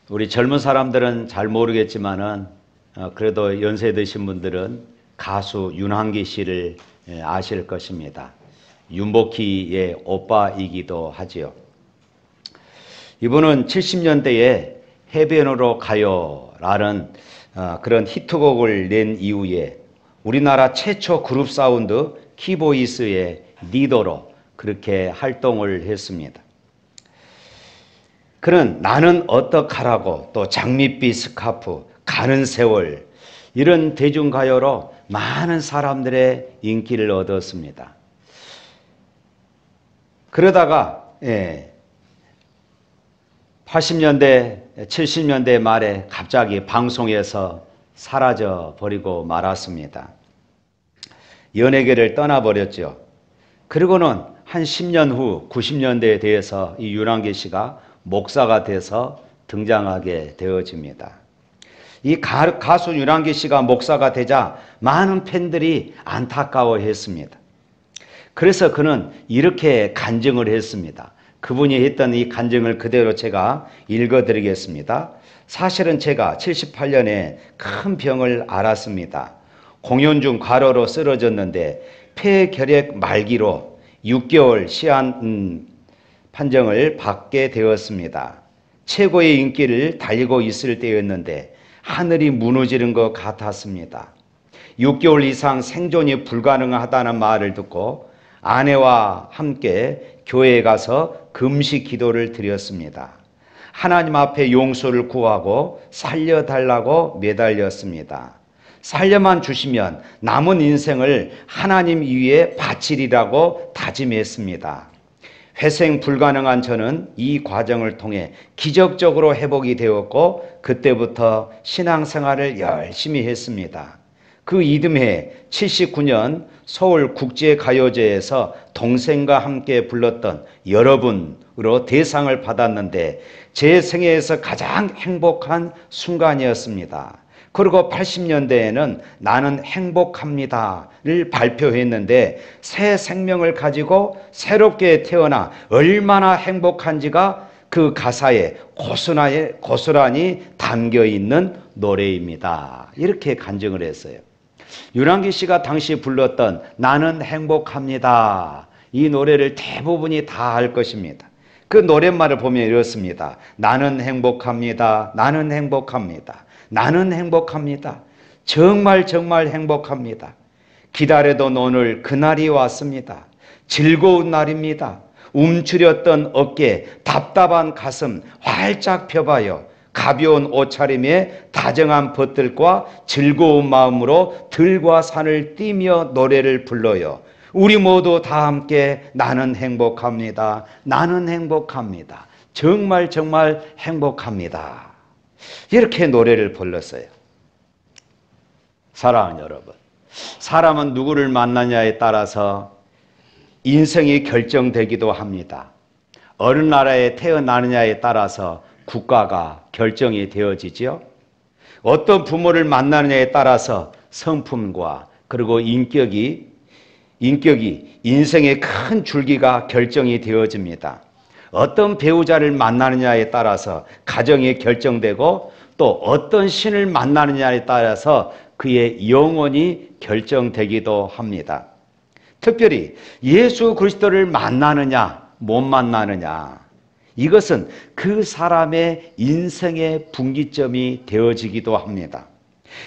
우리 젊은 사람들은 잘 모르겠지만은 그래도 연세 드신 분들은 가수 윤한기 씨를 아실 것입니다. 윤복희의 오빠이기도 하지요. 이분은 70년대에 해변으로 가요라는 그런 히트곡을 낸 이후에 우리나라 최초 그룹 사운드 키보이스의 리더로 그렇게 활동을 했습니다. 그는 나는 어떡하라고, 또 장밋빛 스카프, 가는 세월, 이런 대중가요로 많은 사람들의 인기를 얻었습니다. 그러다가 80년대, 70년대 말에 갑자기 방송에서 사라져 버리고 말았습니다. 연예계를 떠나버렸죠. 그리고는 한 10년 후 90년대에 대해서 이 윤한기 씨가 목사가 돼서 등장하게 되어집니다. 이 가수 윤한기 씨가 목사가 되자 많은 팬들이 안타까워했습니다. 그래서 그는 이렇게 간증을 했습니다. 그분이 했던 이 간증을 그대로 제가 읽어드리겠습니다. 사실은 제가 78년에 큰 병을 앓았습니다. 공연 중 과로로 쓰러졌는데 폐결핵 말기로 6개월 시한 판정을 받게 되었습니다. 최고의 인기를 달리고 있을 때였는데 하늘이 무너지는 것 같았습니다. 6개월 이상 생존이 불가능하다는 말을 듣고 아내와 함께 교회에 가서 금식 기도를 드렸습니다. 하나님 앞에 용서를 구하고 살려달라고 매달렸습니다. 살려만 주시면 남은 인생을 하나님 위에 바치리라고 다짐했습니다. 회생 불가능한 저는 이 과정을 통해 기적적으로 회복이 되었고 그때부터 신앙생활을 열심히 했습니다. 그 이듬해 79년 서울국제가요제에서 동생과 함께 불렀던 여러분으로 대상을 받았는데 제 생애에서 가장 행복한 순간이었습니다. 그리고 80년대에는 나는 행복합니다를 발표했는데 새 생명을 가지고 새롭게 태어나 얼마나 행복한지가 그 가사에 고스란히 담겨 있는 노래입니다. 이렇게 간증을 했어요. 윤한기 씨가 당시 불렀던 나는 행복합니다. 이 노래를 대부분이 다 알 것입니다. 그 노랫말을 보면 이렇습니다. 나는 행복합니다. 나는 행복합니다. 나는 행복합니다. 정말 행복합니다. 기다리던 오늘 그날이 왔습니다. 즐거운 날입니다. 움츠렸던 어깨, 답답한 가슴 활짝 펴봐요. 가벼운 옷차림에 다정한 벗들과 즐거운 마음으로 들과 산을 뛰며 노래를 불러요. 우리 모두 다 함께 나는 행복합니다. 나는 행복합니다. 정말 행복합니다. 이렇게 노래를 불렀어요. 사랑하는 여러분, 사람은 누구를 만나냐에 따라서 인생이 결정되기도 합니다. 어느 나라에 태어나느냐에 따라서 국가가 결정이 되어지죠. 어떤 부모를 만나느냐에 따라서 성품과 그리고 인격이 인생의 큰 줄기가 결정이 되어집니다. 어떤 배우자를 만나느냐에 따라서 가정이 결정되고 또 어떤 신을 만나느냐에 따라서 그의 영혼이 결정되기도 합니다. 특별히 예수 그리스도를 만나느냐 못 만나느냐, 이것은 그 사람의 인생의 분기점이 되어지기도 합니다.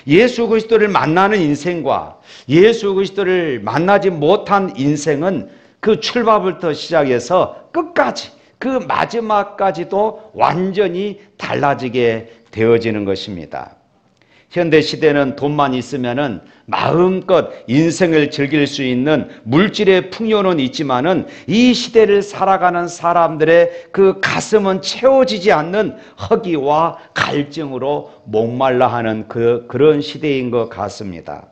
예수 그리스도를 만나는 인생과 예수 그리스도를 만나지 못한 인생은 그 출발부터 시작해서 끝까지 그 마지막까지도 완전히 달라지게 되어지는 것입니다. 현대시대는 돈만 있으면은 마음껏 인생을 즐길 수 있는 물질의 풍요는 있지만은 이 시대를 살아가는 사람들의 그 가슴은 채워지지 않는 허기와 갈증으로 목말라 하는 그런 시대인 것 같습니다.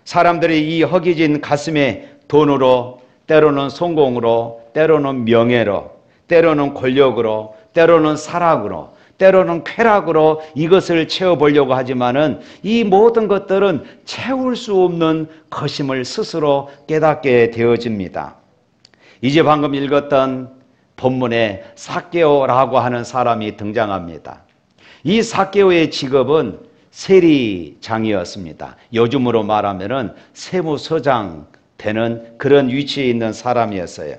사람들이 이 허기진 가슴에 돈으로, 때로는 성공으로, 때로는 명예로, 때로는 권력으로, 때로는 사랑으로, 때로는 쾌락으로 이것을 채워보려고 하지만은 이 모든 것들은 채울 수 없는 것임을 스스로 깨닫게 되어집니다. 이제 방금 읽었던 본문에 삭개오라고 하는 사람이 등장합니다. 이 삭개오의 직업은 세리장이었습니다. 요즘으로 말하면 세무서장 되는 그런 위치에 있는 사람이었어요.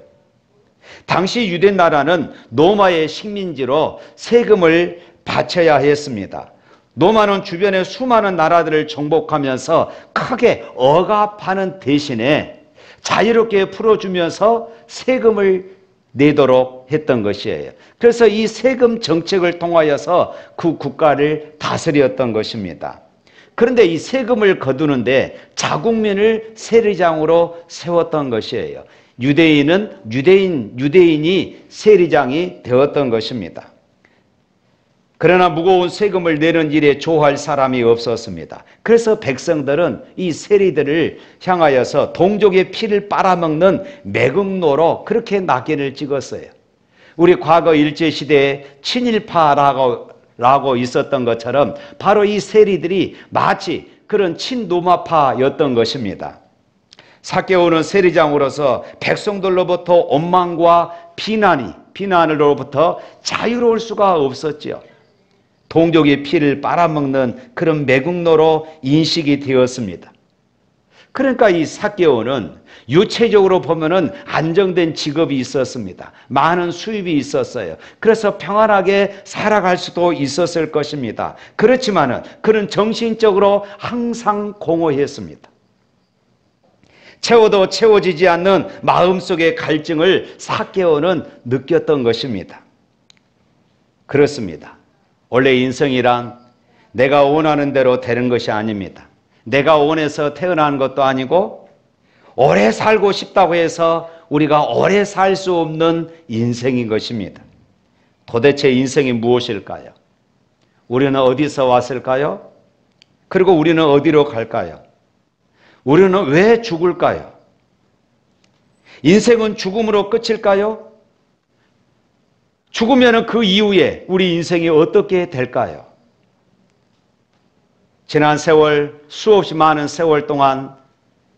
당시 유대 나라는 로마의 식민지로 세금을 바쳐야 했습니다. 로마는 주변의 수많은 나라들을 정복하면서 크게 억압하는 대신에 자유롭게 풀어주면서 세금을 내도록 했던 것이에요. 그래서 이 세금 정책을 통하여서 그 국가를 다스렸던 것입니다. 그런데 이 세금을 거두는데 자국민을 세리장으로 세웠던 것이에요. 유대인이 세리장이 되었던 것입니다. 그러나 무거운 세금을 내는 일에 조할 사람이 없었습니다. 그래서 백성들은 이 세리들을 향하여서 동족의 피를 빨아먹는 매국노로 그렇게 낙인을 찍었어요. 우리 과거 일제시대에 친일파라고 있었던 것처럼 바로 이 세리들이 마치 그런 친로마파였던 것입니다. 삭개오는 세리장으로서 백성들로부터 원망과 비난으로부터 자유로울 수가 없었죠. 동족의 피를 빨아먹는 그런 매국노로 인식이 되었습니다. 그러니까 이 삭개오는 유체적으로 보면은 안정된 직업이 있었습니다. 많은 수입이 있었어요. 그래서 평안하게 살아갈 수도 있었을 것입니다. 그렇지만은 그는 정신적으로 항상 공허했습니다. 채워도 채워지지 않는 마음속의 갈증을 삭개오는 느꼈던 것입니다. 그렇습니다. 원래 인생이란 내가 원하는 대로 되는 것이 아닙니다. 내가 원해서 태어난 것도 아니고 오래 살고 싶다고 해서 우리가 오래 살 수 없는 인생인 것입니다. 도대체 인생이 무엇일까요? 우리는 어디서 왔을까요? 그리고 우리는 어디로 갈까요? 우리는 왜 죽을까요? 인생은 죽음으로 끝일까요? 죽으면 그 이후에 우리 인생이 어떻게 될까요? 지난 세월, 수없이 많은 세월 동안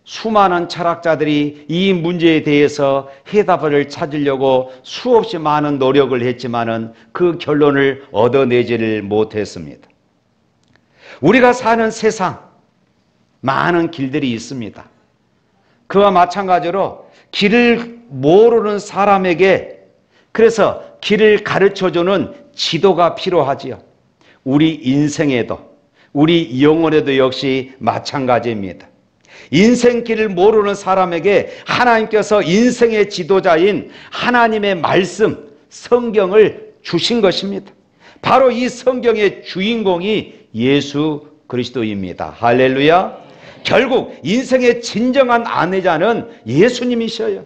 수많은 철학자들이 이 문제에 대해서 해답을 찾으려고 수없이 많은 노력을 했지만은 그 결론을 얻어내지를 못했습니다. 우리가 사는 세상, 많은 길들이 있습니다. 그와 마찬가지로 길을 모르는 사람에게 그래서 길을 가르쳐주는 지도가 필요하지요. 우리 인생에도 우리 영혼에도 역시 마찬가지입니다. 인생길을 모르는 사람에게 하나님께서 인생의 지도자인 하나님의 말씀, 성경을 주신 것입니다. 바로 이 성경의 주인공이 예수 그리스도입니다. 할렐루야. 결국 인생의 진정한 아내자는 예수님이셔요.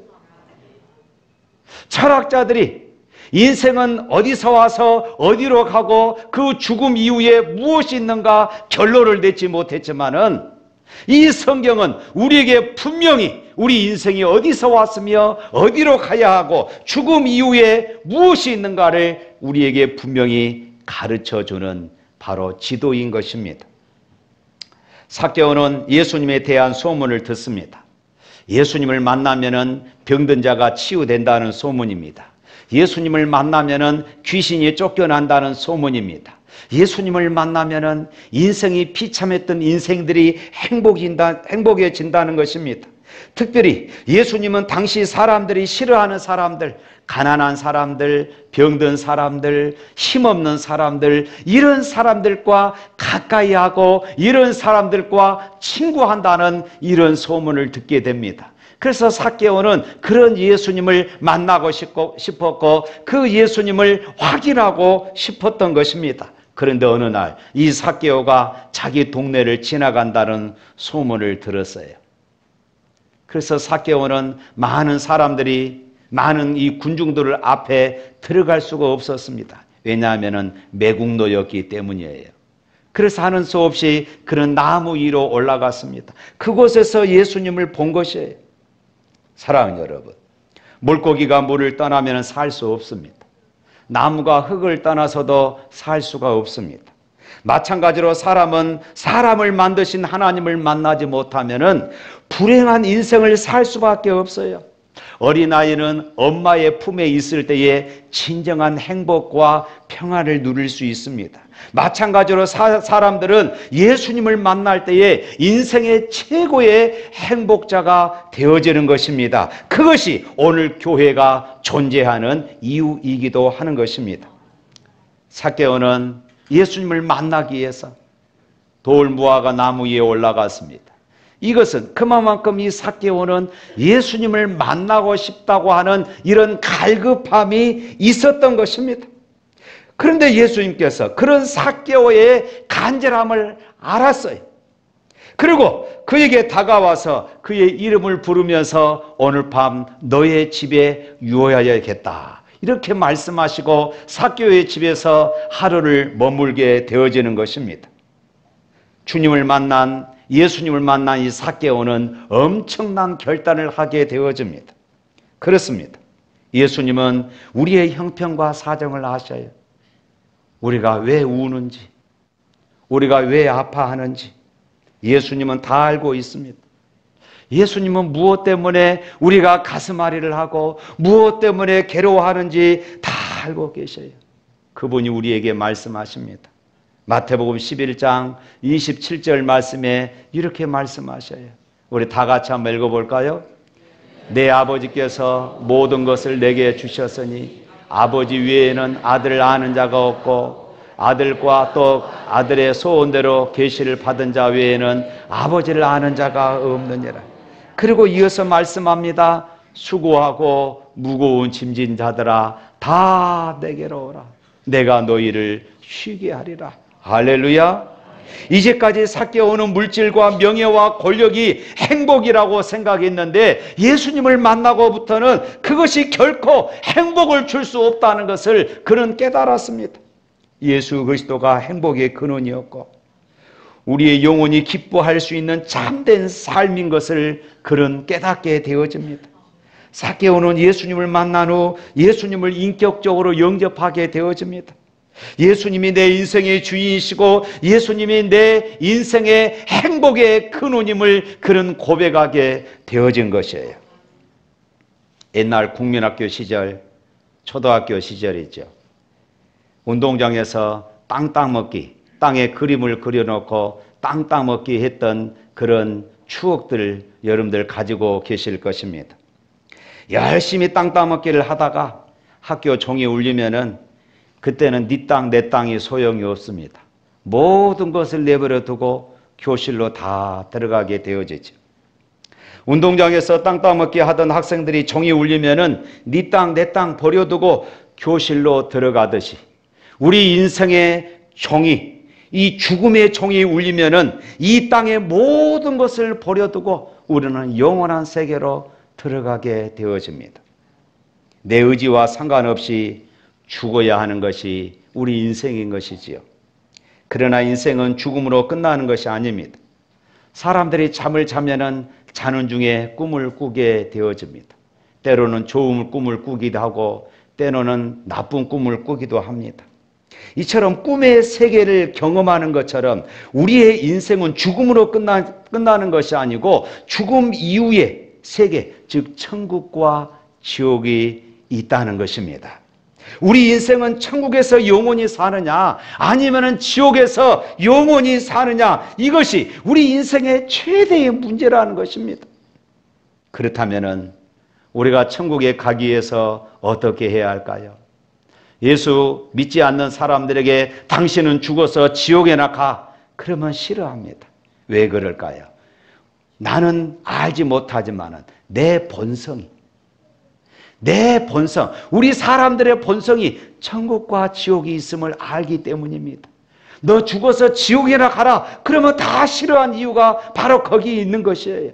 철학자들이 인생은 어디서 와서 어디로 가고 그 죽음 이후에 무엇이 있는가 결론을 내지 못했지만은 이 성경은 우리에게 분명히 우리 인생이 어디서 왔으며 어디로 가야 하고 죽음 이후에 무엇이 있는가를 우리에게 분명히 가르쳐주는 바로 지도인 것입니다. 삭개오는 예수님에 대한 소문을 듣습니다. 예수님을 만나면은 병든 자가 치유된다는 소문입니다. 예수님을 만나면은 귀신이 쫓겨난다는 소문입니다. 예수님을 만나면은 인생이 비참했던 인생들이 행복해진다는 것입니다. 특별히 예수님은 당시 사람들이 싫어하는 사람들, 가난한 사람들, 병든 사람들, 힘없는 사람들, 이런 사람들과 가까이 하고 이런 사람들과 친구한다는 이런 소문을 듣게 됩니다. 그래서 삭개오는 그런 예수님을 만나고 싶었고 그 예수님을 확인하고 싶었던 것입니다. 그런데 어느 날 이 삭개오가 자기 동네를 지나간다는 소문을 들었어요. 그래서 삭개오는 많은 사람들이 많은 이 군중들 앞에 들어갈 수가 없었습니다. 왜냐하면 매국노였기 때문이에요. 그래서 하는 수 없이 그런 나무 위로 올라갔습니다. 그곳에서 예수님을 본 것이에요. 사랑하는 여러분, 물고기가 물을 떠나면 살 수 없습니다. 나무가 흙을 떠나서도 살 수가 없습니다. 마찬가지로 사람은 사람을 만드신 하나님을 만나지 못하면 불행한 인생을 살 수밖에 없어요. 어린아이는 엄마의 품에 있을 때에 진정한 행복과 평안을 누릴 수 있습니다. 마찬가지로 사람들은 예수님을 만날 때에 인생의 최고의 행복자가 되어지는 것입니다. 그것이 오늘 교회가 존재하는 이유이기도 하는 것입니다. 삭개오는 예수님을 만나기 위해서 돌 무화과 나무 위에 올라갔습니다. 이것은 그만큼 이 삭개오는 예수님을 만나고 싶다고 하는 이런 갈급함이 있었던 것입니다. 그런데 예수님께서 그런 삭개오의 간절함을 알았어요. 그리고 그에게 다가와서 그의 이름을 부르면서 오늘 밤 너의 집에 유어야겠다, 이렇게 말씀하시고 삭개오의 집에서 하루를 머물게 되어지는 것입니다. 예수님을 만난 이 삭개오는 엄청난 결단을 하게 되어집니다. 그렇습니다. 예수님은 우리의 형편과 사정을 아셔요. 우리가 왜 우는지, 우리가 왜 아파하는지 예수님은 다 알고 있습니다. 예수님은 무엇 때문에 우리가 가슴앓이를 하고 무엇 때문에 괴로워하는지 다 알고 계셔요. 그분이 우리에게 말씀하십니다. 마태복음 11장 27절 말씀에 이렇게 말씀하셔요. 우리 다 같이 한번 읽어볼까요? 내 아버지께서 모든 것을 내게 주셨으니 아버지 외에는 아들을 아는 자가 없고 아들과 또 아들의 소원대로 계시를 받은 자 외에는 아버지를 아는 자가 없느니라. 그리고 이어서 말씀합니다. 수고하고 무거운 짐진 자들아 다 내게로 오라. 내가 너희를 쉬게 하리라. 할렐루야. 이제까지 삭개오는 물질과 명예와 권력이 행복이라고 생각했는데 예수님을 만나고부터는 그것이 결코 행복을 줄 수 없다는 것을 그는 깨달았습니다. 예수 그리스도가 행복의 근원이었고 우리의 영혼이 기뻐할 수 있는 참된 삶인 것을 그는 깨닫게 되어집니다. 삭개오는 예수님을 만난 후 예수님을 인격적으로 영접하게 되어집니다. 예수님이 내 인생의 주인이시고 예수님이 내 인생의 행복의 근원임을 그는 고백하게 되어진 것이에요. 옛날 국민학교 시절, 초등학교 시절이죠. 운동장에서 땅 따먹기, 땅에 그림을 그려놓고 땅 따먹기 했던 그런 추억들 여러분들 가지고 계실 것입니다. 열심히 땅 따먹기를 하다가 학교 종이 울리면은 그때는 네 땅 내 땅이 소용이 없습니다. 모든 것을 내버려 두고 교실로 다 들어가게 되어지죠. 운동장에서 땅 따먹기 하던 학생들이 종이 울리면은 네 땅 내 땅 버려두고 교실로 들어가듯이 우리 인생의 종이, 이 죽음의 종이 울리면은 이 땅의 모든 것을 버려두고 우리는 영원한 세계로 들어가게 되어집니다. 내 의지와 상관없이 죽어야 하는 것이 우리 인생인 것이지요. 그러나 인생은 죽음으로 끝나는 것이 아닙니다. 사람들이 잠을 자면은 자는 중에 꿈을 꾸게 되어집니다. 때로는 좋은 꿈을 꾸기도 하고 때로는 나쁜 꿈을 꾸기도 합니다. 이처럼 꿈의 세계를 경험하는 것처럼 우리의 인생은 죽음으로 끝나는 것이 아니고 죽음 이후의 세계, 즉 천국과 지옥이 있다는 것입니다. 우리 인생은 천국에서 영원히 사느냐 아니면 지옥에서 영원히 사느냐, 이것이 우리 인생의 최대의 문제라는 것입니다. 그렇다면 우리가 천국에 가기 위해서 어떻게 해야 할까요? 예수 믿지 않는 사람들에게 당신은 죽어서 지옥에나 가, 그러면 싫어합니다. 왜 그럴까요? 나는 알지 못하지만 내 본성, 우리 사람들의 본성이 천국과 지옥이 있음을 알기 때문입니다. 너 죽어서 지옥에나 가라, 그러면 다 싫어한 이유가 바로 거기 있는 것이에요.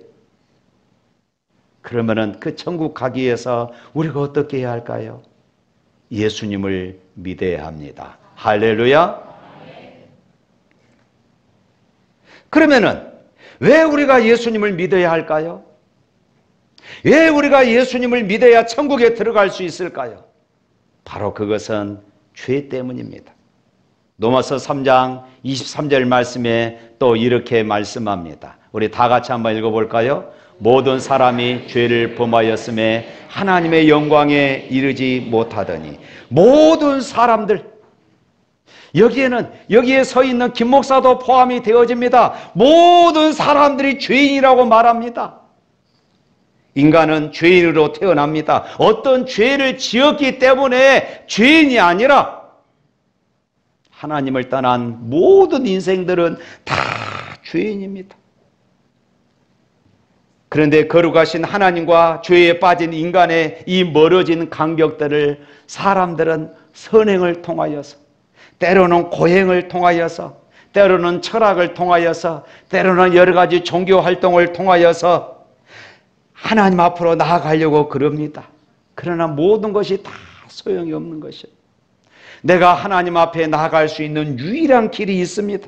그러면은 그 천국 가기 위해서 우리가 어떻게 해야 할까요? 예수님을 믿어야 합니다. 할렐루야. 그러면은 왜 우리가 예수님을 믿어야 할까요? 왜 우리가 예수님을 믿어야 천국에 들어갈 수 있을까요? 바로 그것은 죄 때문입니다. 로마서 3장 23절 말씀에 또 이렇게 말씀합니다. 우리 다 같이 한번 읽어볼까요? 모든 사람이 죄를 범하였음에 하나님의 영광에 이르지 못하더니. 모든 사람들, 여기에 서 있는 김 목사도 포함이 되어집니다. 모든 사람들이 죄인이라고 말합니다. 인간은 죄인으로 태어납니다. 어떤 죄를 지었기 때문에 죄인이 아니라 하나님을 떠난 모든 인생들은 다 죄인입니다. 그런데 거룩하신 하나님과 죄에 빠진 인간의 이 멀어진 간격들을 사람들은 선행을 통하여서, 때로는 고행을 통하여서, 때로는 철학을 통하여서, 때로는 여러 가지 종교 활동을 통하여서 하나님 앞으로 나아가려고 그럽니다. 그러나 모든 것이 다 소용이 없는 것이에요. 내가 하나님 앞에 나아갈 수 있는 유일한 길이 있습니다.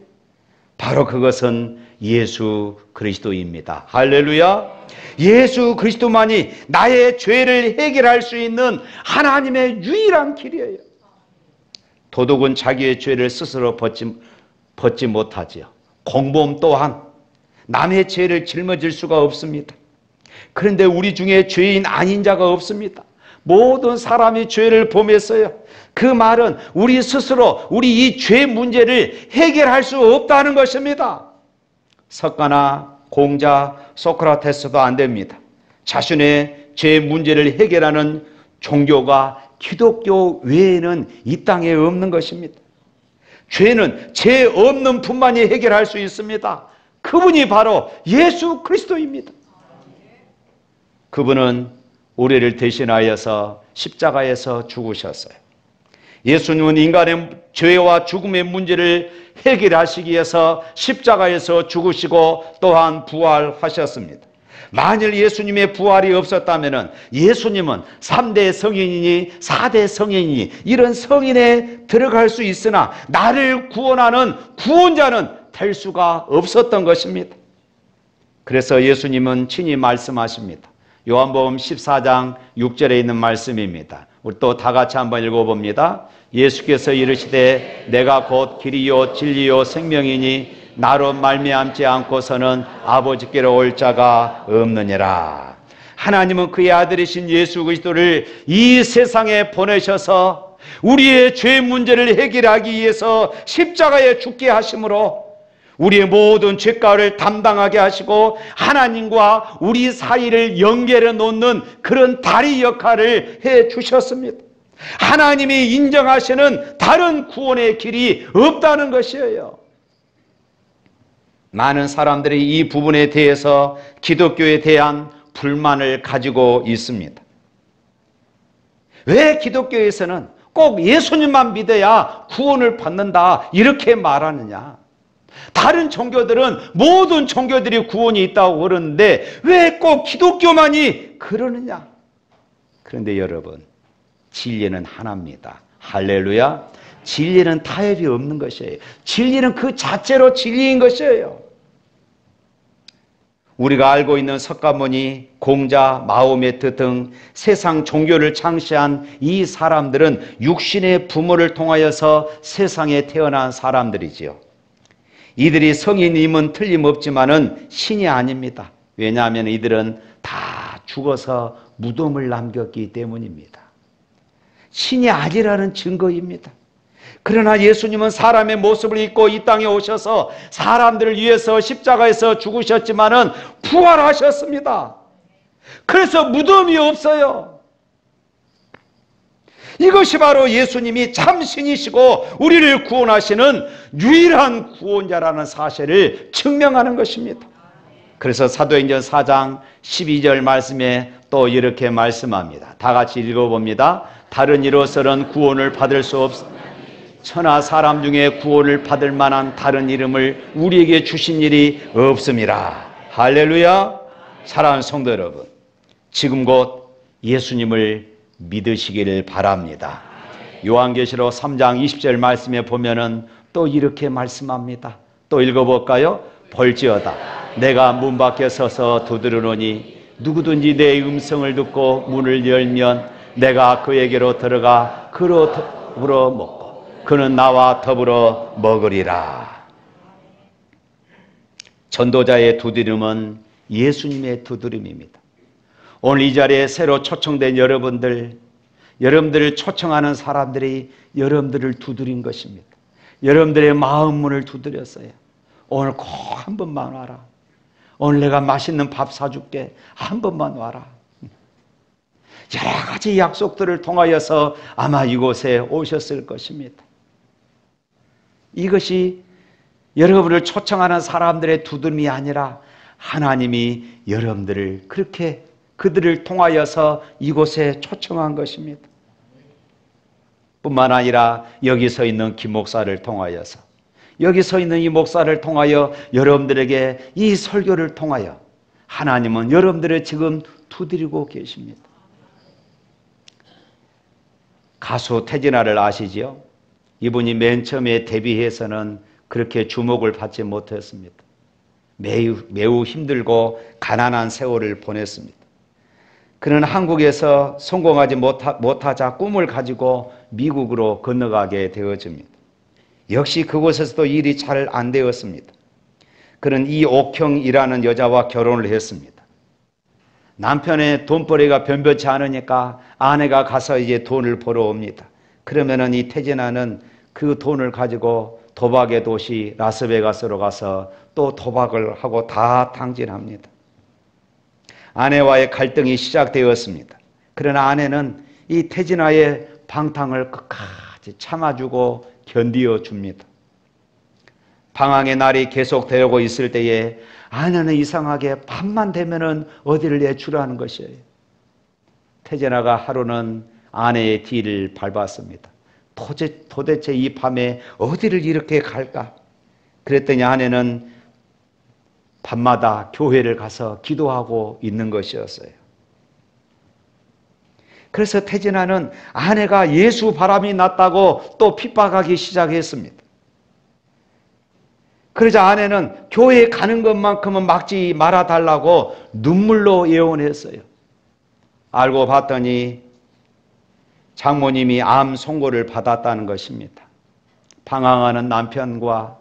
바로 그것은 예수 그리스도입니다. 할렐루야. 예수 그리스도만이 나의 죄를 해결할 수 있는 하나님의 유일한 길이에요. 도둑은 자기의 죄를 스스로 벗지 못하지요. 공범 또한 남의 죄를 짊어질 수가 없습니다. 그런데 우리 중에 죄인 아닌 자가 없습니다. 모든 사람이 죄를 범했어요. 그 말은 우리 스스로 우리 이 죄 문제를 해결할 수 없다는 것입니다. 석가나 공자, 소크라테스도 안 됩니다. 자신의 죄 문제를 해결하는 종교가 기독교 외에는 이 땅에 없는 것입니다. 죄는 죄 없는 분만이 해결할 수 있습니다. 그분이 바로 예수 그리스도입니다. 그분은 우리를 대신하여서 십자가에서 죽으셨어요. 예수님은 인간의 죄와 죽음의 문제를 해결하시기 위해서 십자가에서 죽으시고 또한 부활하셨습니다. 만일 예수님의 부활이 없었다면 예수님은 3대 성인이니 4대 성인이니 이런 성인에 들어갈 수 있으나 나를 구원하는 구원자는 될 수가 없었던 것입니다. 그래서 예수님은 친히 말씀하십니다. 요한복음 14장 6절에 있는 말씀입니다. 우리 또 다 같이 한번 읽어봅니다. 예수께서 이르시되 내가 곧 길이요 진리요 생명이니 나로 말미암지 않고서는 아버지께로 올 자가 없느니라. 하나님은 그의 아들이신 예수 그리스도를 이 세상에 보내셔서 우리의 죄 문제를 해결하기 위해서 십자가에 죽게 하심으로 우리의 모든 죄가를 담당하게 하시고 하나님과 우리 사이를 연결해 놓는 그런 다리 역할을 해 주셨습니다. 하나님이 인정하시는 다른 구원의 길이 없다는 것이에요. 많은 사람들이 이 부분에 대해서 기독교에 대한 불만을 가지고 있습니다. 왜 기독교에서는 꼭 예수님만 믿어야 구원을 받는다 이렇게 말하느냐? 다른 종교들은 모든 종교들이 구원이 있다고 그러는데 왜 꼭 기독교만이 그러느냐? 그런데 여러분, 진리는 하나입니다. 할렐루야. 진리는 타협이 없는 것이에요. 진리는 그 자체로 진리인 것이에요. 우리가 알고 있는 석가모니, 공자, 마호메트 등 세상 종교를 창시한 이 사람들은 육신의 부모를 통하여서 세상에 태어난 사람들이지요. 이들이 성인임은 틀림없지만은 신이 아닙니다. 왜냐하면 이들은 다 죽어서 무덤을 남겼기 때문입니다. 신이 아니라는 증거입니다. 그러나 예수님은 사람의 모습을 입고 이 땅에 오셔서 사람들을 위해서 십자가에서 죽으셨지만은 부활하셨습니다. 그래서 무덤이 없어요. 이것이 바로 예수님이 참 신이시고 우리를 구원하시는 유일한 구원자라는 사실을 증명하는 것입니다. 그래서 사도행전 4장 12절 말씀에 또 이렇게 말씀합니다. 다 같이 읽어봅니다. 다른 이로서는 구원을 받을 수 없 천하 사람 중에 구원을 받을 만한 다른 이름을 우리에게 주신 일이 없음이라. 할렐루야. 사랑하는 성도 여러분, 지금 곧 예수님을 믿으시기를 바랍니다. 요한계시록 3장 20절 말씀에 보면은 또 이렇게 말씀합니다. 또 읽어볼까요? 볼지어다 내가 문 밖에 서서 두드리노니 누구든지 내 음성을 듣고 문을 열면 내가 그에게로 들어가 그로 더불어 먹고 그는 나와 더불어 먹으리라. 전도자의 두드림은 예수님의 두드림입니다. 오늘 이 자리에 새로 초청된 여러분들을 초청하는 사람들이 여러분들을 두드린 것입니다. 여러분들의 마음 문을 두드렸어요. 오늘 꼭 한 번만 와라. 오늘 내가 맛있는 밥 사줄게. 한 번만 와라. 여러 가지 약속들을 통하여서 아마 이곳에 오셨을 것입니다. 이것이 여러분을 초청하는 사람들의 두드림이 아니라 하나님이 여러분들을 그렇게 그들을 통하여서 이곳에 초청한 것입니다. 뿐만 아니라 여기 서 있는 김 목사를 통하여서, 여기 서 있는 이 목사를 통하여 여러분들에게 이 설교를 통하여 하나님은 여러분들을 지금 두드리고 계십니다. 가수 태진아를 아시지요? 이분이 맨 처음에 데뷔해서는 그렇게 주목을 받지 못했습니다. 매우 힘들고 가난한 세월을 보냈습니다. 그는 한국에서 성공하지 못하자 꿈을 가지고 미국으로 건너가게 되어집니다. 역시 그곳에서도 일이 잘 안 되었습니다. 그는 이옥형이라는 여자와 결혼을 했습니다. 남편의 돈벌이가 변변치 않으니까 아내가 가서 이제 돈을 벌어옵니다. 그러면은 이 태진아는 그 돈을 가지고 도박의 도시 라스베가스로 가서 또 도박을 하고 다 탕진합니다. 아내와의 갈등이 시작되었습니다. 그러나 아내는 이 태진아의 방탕을 끝까지 참아주고 견디어 줍니다. 방황의 날이 계속되고 있을 때에 아내는 이상하게 밤만 되면은 어디를 내주라는 것이에요. 태진아가 하루는 아내의 뒤를 밟았습니다. 도대체 이 밤에 어디를 이렇게 갈까? 그랬더니 아내는 밤마다 교회를 가서 기도하고 있는 것이었어요. 그래서 태진아는 아내가 예수 바람이 났다고 또 핍박하기 시작했습니다. 그러자 아내는 교회에 가는 것만큼은 막지 말아달라고 눈물로 예언했어요. 알고 봤더니 장모님이 암 선고를 받았다는 것입니다. 방황하는 남편과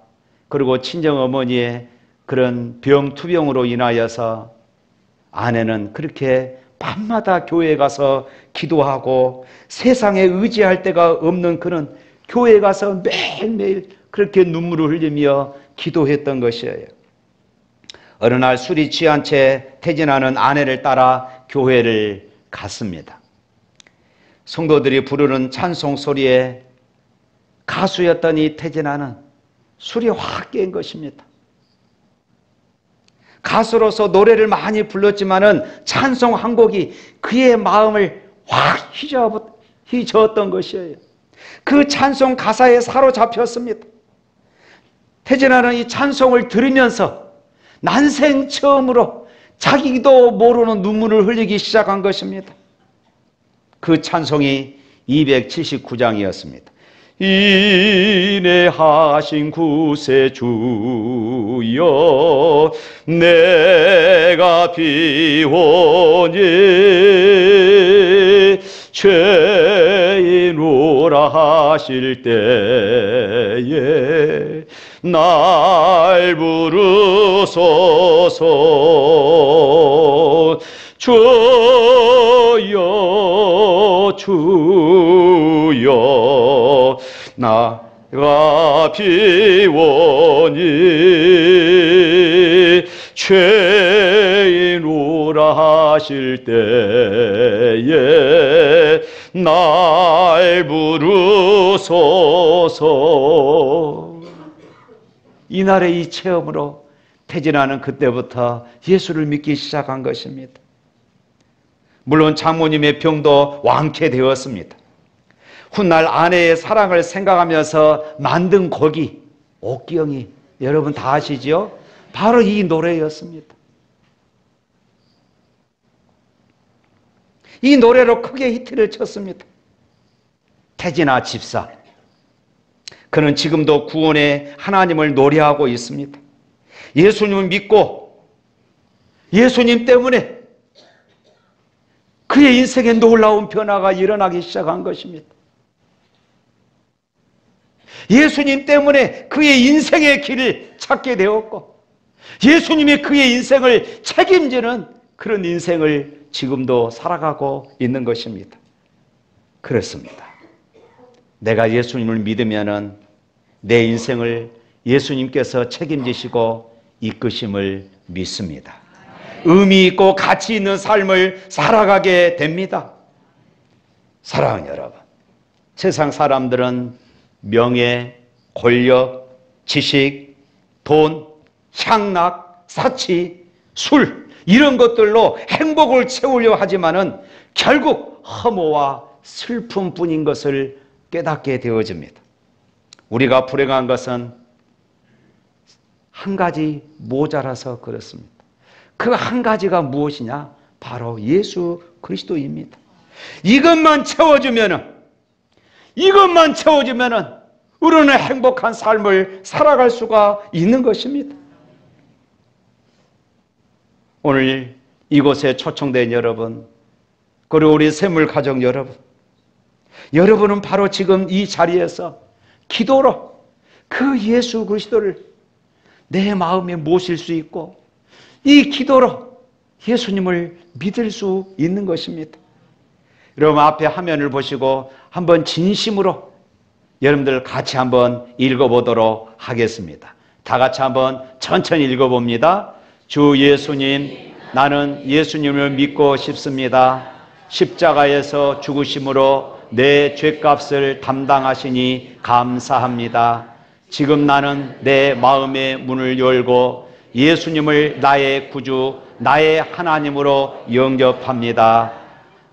그리고 친정어머니의 그런 병투병으로 인하여서 아내는 그렇게 밤마다 교회에 가서 기도하고 세상에 의지할 데가 없는 그는 교회에 가서 매일매일 그렇게 눈물을 흘리며 기도했던 것이에요. 어느 날 술이 취한 채 태진아는 아내를 따라 교회를 갔습니다. 성도들이 부르는 찬송 소리에 가수였던 이 태진아는 술이 확 깬 것입니다. 가수로서 노래를 많이 불렀지만은 찬송 한 곡이 그의 마음을 확 휘저었던 것이에요. 그 찬송 가사에 사로잡혔습니다. 태진아는 이 찬송을 들으면서 난생 처음으로 자기도 모르는 눈물을 흘리기 시작한 것입니다. 그 찬송이 279장이었습니다. 인내하신 구세주여 내가 비오니 죄인우라 하실 때에 날 부르소서 주여 주여 나가 비오니 죄인우라 하실 때에 날 부르소서. 이날의 이 체험으로 태진아는 그때부터 예수를 믿기 시작한 것입니다. 물론 장모님의 병도 완쾌되었습니다. 훗날 아내의 사랑을 생각하면서 만든 곡이 옥경이 여러분 다 아시죠? 바로 이 노래였습니다. 이 노래로 크게 히트를 쳤습니다. 태진아 집사, 그는 지금도 구원의 하나님을 노래하고 있습니다. 예수님을 믿고 예수님 때문에 그의 인생에 놀라운 변화가 일어나기 시작한 것입니다. 예수님 때문에 그의 인생의 길을 찾게 되었고 예수님이 그의 인생을 책임지는 그런 인생을 지금도 살아가고 있는 것입니다. 그렇습니다. 내가 예수님을 믿으면은 내 인생을 예수님께서 책임지시고 이끄심을 믿습니다. 의미 있고 가치 있는 삶을 살아가게 됩니다. 사랑하는 여러분, 세상 사람들은 명예, 권력, 지식, 돈, 향락, 사치, 술 이런 것들로 행복을 채우려 하지만은 결국 허무와 슬픔뿐인 것을 깨닫게 되어집니다. 우리가 불행한 것은 한 가지 모자라서 그렇습니다. 그 한 가지가 무엇이냐? 바로 예수 그리스도입니다. 이것만 채워주면은 우리는 행복한 삶을 살아갈 수가 있는 것입니다. 오늘 이곳에 초청된 여러분, 그리고 우리 샘물가족 여러분, 여러분은 바로 지금 이 자리에서 기도로 그 예수 그리스도를 내 마음에 모실 수 있고 이 기도로 예수님을 믿을 수 있는 것입니다. 여러분 앞에 화면을 보시고 한번 진심으로 여러분들 같이 한번 읽어보도록 하겠습니다. 다 같이 한번 천천히 읽어봅니다. 주 예수님, 나는 예수님을 믿고 싶습니다. 십자가에서 죽으심으로 내 죄값을 담당하시니 감사합니다. 지금 나는 내 마음의 문을 열고 예수님을 나의 구주, 나의 하나님으로 영접합니다.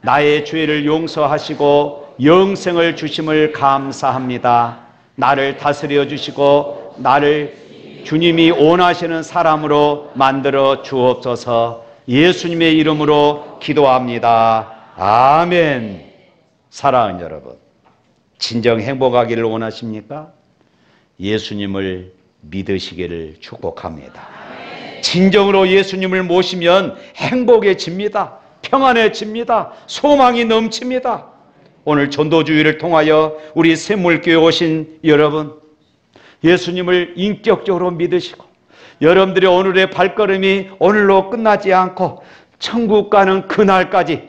나의 죄를 용서하시고 영생을 주심을 감사합니다. 나를 다스려 주시고 나를 주님이 원하시는 사람으로 만들어 주옵소서. 예수님의 이름으로 기도합니다. 아멘. 사랑하는 여러분, 진정 행복하기를 원하십니까? 예수님을 믿으시기를 축복합니다. 진정으로 예수님을 모시면 행복해집니다. 평안해집니다. 소망이 넘칩니다. 오늘 전도주의를 통하여 우리 샘물교회 오신 여러분, 예수님을 인격적으로 믿으시고 여러분들의 오늘의 발걸음이 오늘로 끝나지 않고 천국 가는 그날까지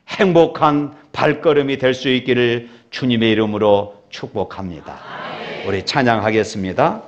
행복한 발걸음이 될 수 있기를 주님의 이름으로 축복합니다. 우리 찬양하겠습니다.